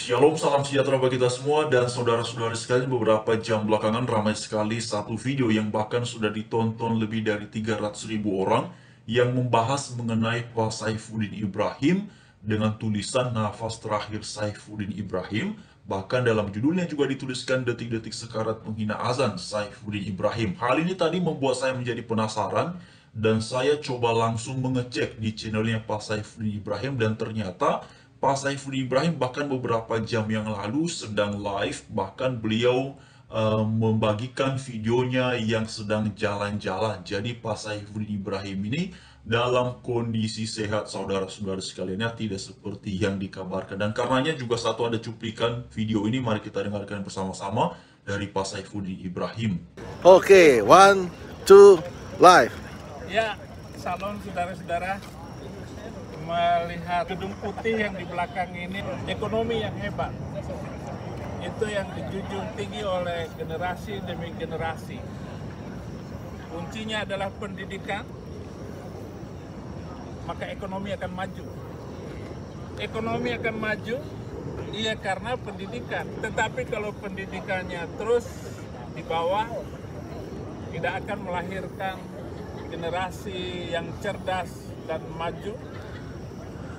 Shalom, salam sejahtera bagi kita semua dan saudara-saudara sekalian. Beberapa jam belakangan ramai sekali satu video yang bahkan sudah ditonton lebih dari 300.000 orang yang membahas mengenai Pak Saifuddin Ibrahim dengan tulisan nafas terakhir Saifuddin Ibrahim. Bahkan dalam judulnya juga dituliskan detik-detik sekarat penghina azan Saifuddin Ibrahim. Hal ini tadi membuat saya menjadi penasaran dan saya coba langsung mengecek di channelnya Pak Saifuddin Ibrahim dan ternyata Pak Saifuddin Ibrahim bahkan beberapa jam yang lalu sedang live, bahkan beliau membagikan videonya yang sedang jalan-jalan. Jadi Pak Saifuddin Ibrahim ini dalam kondisi sehat, saudara-saudara sekalian, ya, tidak seperti yang dikabarkan. Dan karenanya juga satu ada cuplikan video ini, mari kita dengarkan bersama-sama dari Pak Saifuddin Ibrahim. Oke, one, two, live. Ya, salam saudara-saudara. Melihat gedung putih yang di belakang ini, ekonomi yang hebat. Itu yang dijunjung tinggi oleh generasi demi generasi. Kuncinya adalah pendidikan, maka ekonomi akan maju. Ekonomi akan maju, iya karena pendidikan. Tetapi kalau pendidikannya terus di bawah, tidak akan melahirkan generasi yang cerdas dan maju.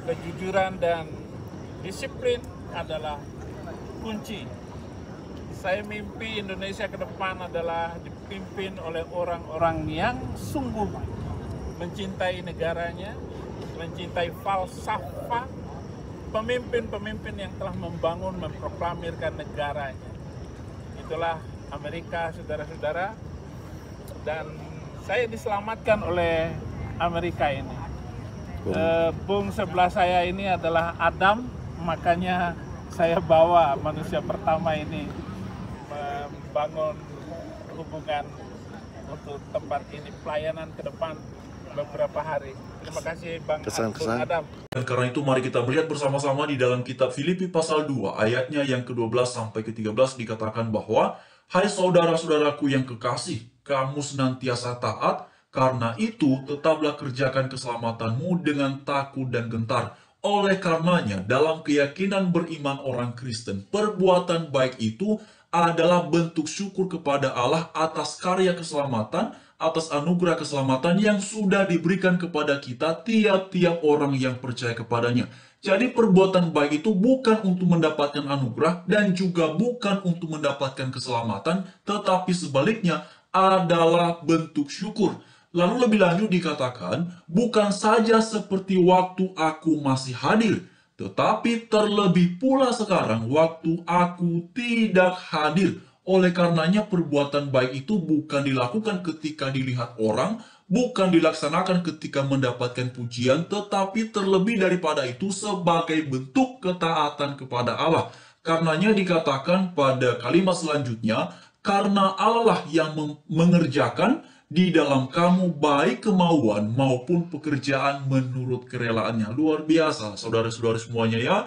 Kejujuran dan disiplin adalah kunci. Saya mimpi Indonesia ke depan adalah dipimpin oleh orang-orang yang sungguh mencintai negaranya, mencintai falsafah, pemimpin-pemimpin yang telah membangun, memproklamirkan negaranya. Itulah Amerika, saudara-saudara, dan saya diselamatkan oleh Amerika ini. Bung sebelah saya ini adalah Adam, makanya saya bawa manusia pertama ini membangun hubungan untuk tempat ini, pelayanan ke depan beberapa hari. Terima kasih Bang Adam. Dan karena itu mari kita melihat bersama-sama di dalam kitab Filipi pasal 2 ayatnya yang ke-12 sampai ke-13 dikatakan bahwa, hai saudara-saudaraku yang kekasih, kamu senantiasa taat. Karena itu, tetaplah kerjakan keselamatanmu dengan takut dan gentar. Oleh karenanya, dalam keyakinan beriman orang Kristen, perbuatan baik itu adalah bentuk syukur kepada Allah atas karya keselamatan, atas anugerah keselamatan yang sudah diberikan kepada kita tiap-tiap orang yang percaya kepadanya. Jadi perbuatan baik itu bukan untuk mendapatkan anugerah dan juga bukan untuk mendapatkan keselamatan, tetapi sebaliknya adalah bentuk syukur. Lalu lebih lanjut dikatakan, bukan saja seperti waktu aku masih hadir, tetapi terlebih pula sekarang waktu aku tidak hadir. Oleh karenanya perbuatan baik itu bukan dilakukan ketika dilihat orang, bukan dilaksanakan ketika mendapatkan pujian, tetapi terlebih daripada itu sebagai bentuk ketaatan kepada Allah. Karenanya dikatakan pada kalimat selanjutnya, karena Allah yang mengerjakan di dalam kamu baik kemauan maupun pekerjaan menurut kerelaannya. Luar biasa, saudara-saudara semuanya ya.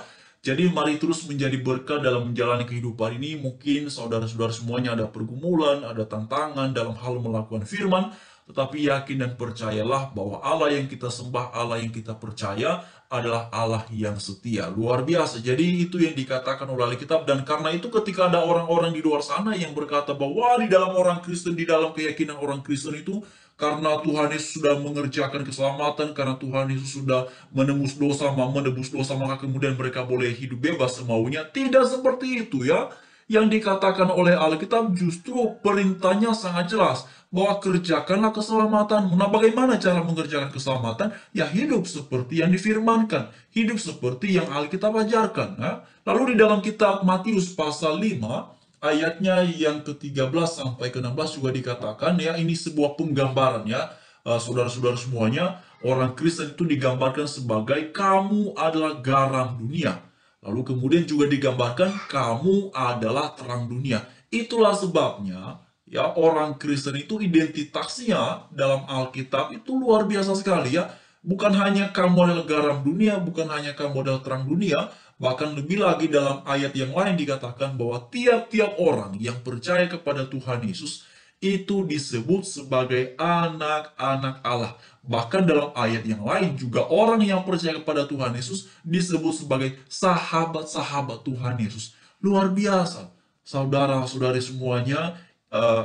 Jadi mari terus menjadi berkat dalam menjalani kehidupan ini. Mungkin saudara-saudara semuanya ada pergumulan, ada tantangan dalam hal melakukan firman. Tetapi yakin dan percayalah bahwa Allah yang kita sembah, Allah yang kita percaya adalah Allah yang setia. Luar biasa. Jadi itu yang dikatakan oleh Alkitab. Dan karena itu ketika ada orang-orang di luar sana yang berkata bahwa di dalam orang Kristen, di dalam keyakinan orang Kristen itu, karena Tuhan Yesus sudah mengerjakan keselamatan, karena Tuhan Yesus sudah menebus dosa, maka kemudian mereka boleh hidup bebas semaunya. Tidak seperti itu ya. Yang dikatakan oleh Alkitab justru perintahnya sangat jelas, bahwa kerjakanlah keselamatan. Nah, bagaimana cara mengerjakan keselamatan? Ya hidup seperti yang difirmankan, hidup seperti yang Alkitab ajarkan. Nah, lalu di dalam kitab Matius pasal 5, ayatnya yang ke-13 sampai ke-16 juga dikatakan, ya ini sebuah penggambaran ya, saudara-saudara semuanya, orang Kristen itu digambarkan sebagai kamu adalah garam dunia. Lalu kemudian juga digambarkan kamu adalah terang dunia. Itulah sebabnya ya orang Kristen itu identitasnya dalam Alkitab itu luar biasa sekali ya. Bukan hanya kamu adalah garam dunia, bukan hanya kamu adalah terang dunia, bahkan lebih lagi dalam ayat yang lain dikatakan bahwa tiap-tiap orang yang percaya kepada Tuhan Yesus itu disebut sebagai anak-anak Allah. Bahkan dalam ayat yang lain juga orang yang percaya kepada Tuhan Yesus disebut sebagai sahabat-sahabat Tuhan Yesus. Luar biasa. Saudara-saudari semuanya,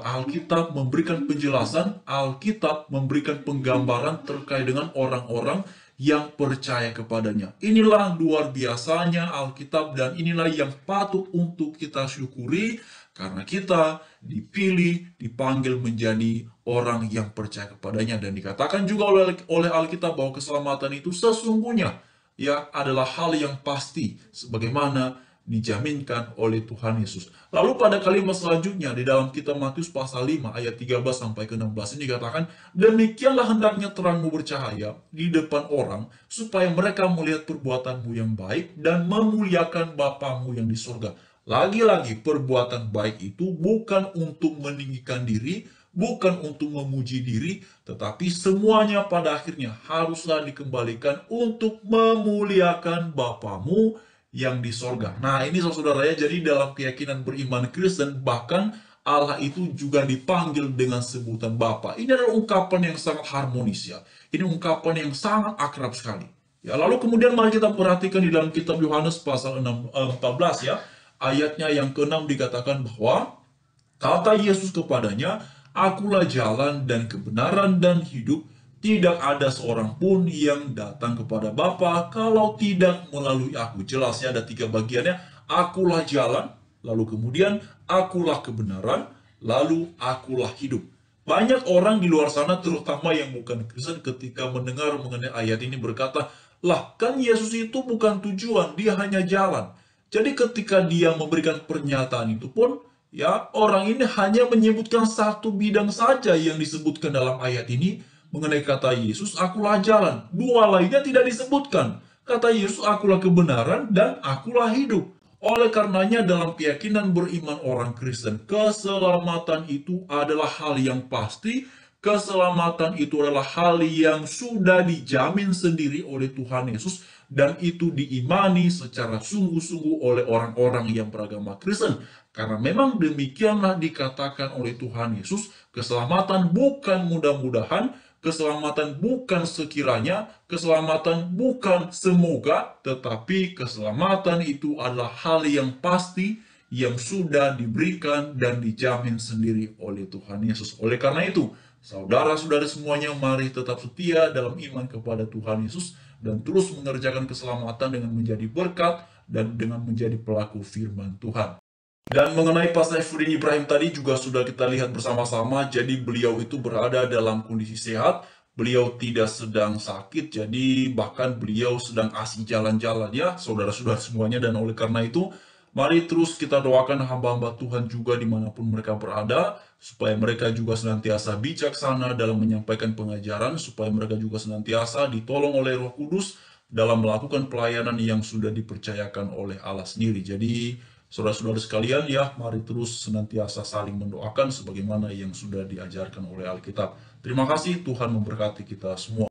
Alkitab memberikan penjelasan, Alkitab memberikan penggambaran terkait dengan orang-orang yang percaya kepadanya. Inilah luar biasanya Alkitab dan inilah yang patut untuk kita syukuri karena kita dipilih, dipanggil menjadi orang yang percaya kepadanya. Dan dikatakan juga oleh Alkitab bahwa keselamatan itu sesungguhnya ya adalah hal yang pasti sebagaimana dijaminkan oleh Tuhan Yesus. Lalu pada kalimat selanjutnya di dalam kitab Matius pasal 5 ayat 13 sampai ke 16 ini dikatakan, demikianlah hendaknya terangmu bercahaya di depan orang supaya mereka melihat perbuatanmu yang baik dan memuliakan Bapamu yang di surga. Lagi-lagi perbuatan baik itu bukan untuk meninggikan diri, bukan untuk memuji diri, tetapi semuanya pada akhirnya haruslah dikembalikan untuk memuliakan Bapamu yang di sorga. Nah ini saudara ya, jadi dalam keyakinan beriman Kristen bahkan Allah itu juga dipanggil dengan sebutan Bapa. Ini adalah ungkapan yang sangat harmonis ya. Ini ungkapan yang sangat akrab sekali. Ya, lalu kemudian mari kita perhatikan di dalam kitab Yohanes pasal 14 ya. Ayatnya yang ke-6 dikatakan bahwa kata Yesus kepadanya, Akulah jalan dan kebenaran dan hidup. Tidak ada seorang pun yang datang kepada Bapa kalau tidak melalui aku. Jelas ya, ada 3 bagiannya. Akulah jalan, lalu kemudian akulah kebenaran, lalu akulah hidup. Banyak orang di luar sana, terutama yang bukan Kristen, ketika mendengar mengenai ayat ini berkata, lah kan Yesus itu bukan tujuan, dia hanya jalan. Jadi ketika dia memberikan pernyataan itu pun, ya orang ini hanya menyebutkan satu bidang saja yang disebutkan dalam ayat ini, mengenai kata Yesus, akulah jalan. 2 lainnya tidak disebutkan. Kata Yesus, akulah kebenaran dan akulah hidup. Oleh karenanya dalam keyakinan beriman orang Kristen, keselamatan itu adalah hal yang pasti. Keselamatan itu adalah hal yang sudah dijamin sendiri oleh Tuhan Yesus. Dan itu diimani secara sungguh-sungguh oleh orang-orang yang beragama Kristen. Karena memang demikianlah dikatakan oleh Tuhan Yesus, keselamatan bukan mudah-mudahan, keselamatan bukan sekiranya, keselamatan bukan semoga, tetapi keselamatan itu adalah hal yang pasti yang sudah diberikan dan dijamin sendiri oleh Tuhan Yesus. Oleh karena itu, saudara-saudara semuanya, mari tetap setia dalam iman kepada Tuhan Yesus dan terus mengerjakan keselamatan dengan menjadi berkat dan dengan menjadi pelaku firman Tuhan. Dan mengenai Pastor Efudin Ibrahim tadi juga sudah kita lihat bersama-sama, jadi beliau itu berada dalam kondisi sehat, beliau tidak sedang sakit, jadi bahkan beliau sedang asik jalan-jalan ya, saudara-saudara semuanya. Dan oleh karena itu, mari terus kita doakan hamba-hamba Tuhan juga dimanapun mereka berada, supaya mereka juga senantiasa bijaksana dalam menyampaikan pengajaran, supaya mereka juga senantiasa ditolong oleh Roh Kudus dalam melakukan pelayanan yang sudah dipercayakan oleh Allah sendiri. Jadi, saudara-saudara sekalian ya, mari terus senantiasa saling mendoakan sebagaimana yang sudah diajarkan oleh Alkitab. Terima kasih, Tuhan memberkati kita semua.